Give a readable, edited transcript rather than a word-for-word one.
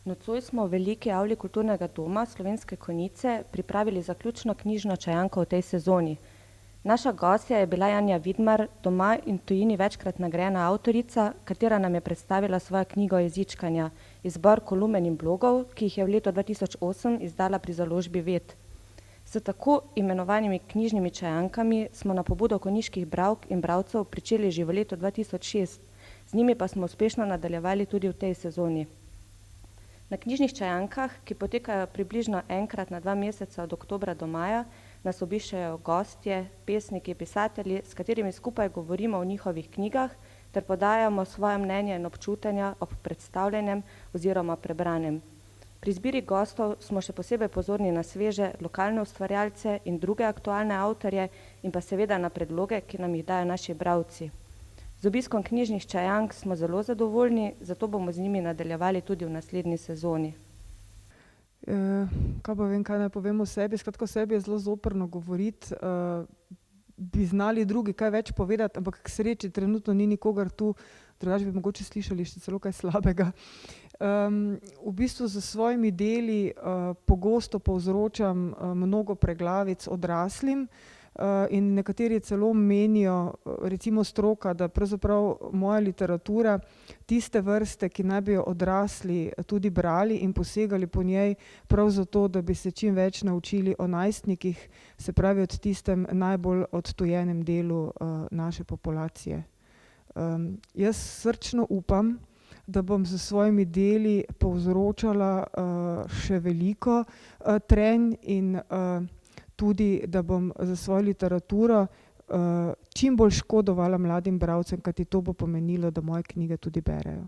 Nocoj smo v veliki avli kulturnega doma Slovenske Konjice pripravili zaključno knjižno čajanko v tej sezoni. Naša gostja je bila Janja Vidmar, doma in tujini večkrat nagrajena avtorica, katera nam je predstavila svojo knjigo Jezičkanja, izbor kolumen in blogov, ki jih je v letu 2008 izdala pri založbi Ved. S tako imenovanimi knjižnimi čajankami smo na pobudo konjiških bralk in bralcev pričeli že v letu 2006, z njimi pa smo uspešno nadaljevali tudi v tej sezoni. Na knjižnih čajankah, ki potekajo približno enkrat na 2 meseca od oktobra do maja, nas obiščejo gostje, pesniki, pisatelji, s katerimi skupaj govorimo o njihovih knjigah ter podajamo svoje mnenje in občutenja ob predstavljenem oziroma prebranem. Pri izbiri gostov smo še posebej pozorni na sveže lokalne ustvarjalce in druge aktualne avtorje in pa seveda na predloge, ki nam jih dajo naši bralci. Z obiskom knjižnih čajank smo zelo zadovoljni, zato bomo z njimi nadaljevali tudi v naslednji sezoni. Kaj pa vem, kaj naj povem o sebi? Skratka, o sebi je zelo zoprno govoriti. Bi znali drugi kaj več povedati, ampak k sreči trenutno ni nikogar tu, drugače bi mogoče slišali še celo kaj slabega. V bistvu s svojimi deli pogosto povzročam mnogo preglavic odraslim, in nekateri celo menijo, recimo stroka, da pravzaprav moja literatura tiste vrste, ki naj bi jo odrasli tudi brali in posegali po njej, prav zato, da bi se čim več naučili o najstnikih, se pravi od tistem najbolj odtujenem delu naše populacije. Jaz srčno upam, da bom s svojimi deli povzročala še veliko trenj in tudi, da bom za svojo literaturo čim bolj škodovala mladim bralcem, kajti to bo pomenilo, da moje knjige tudi berejo.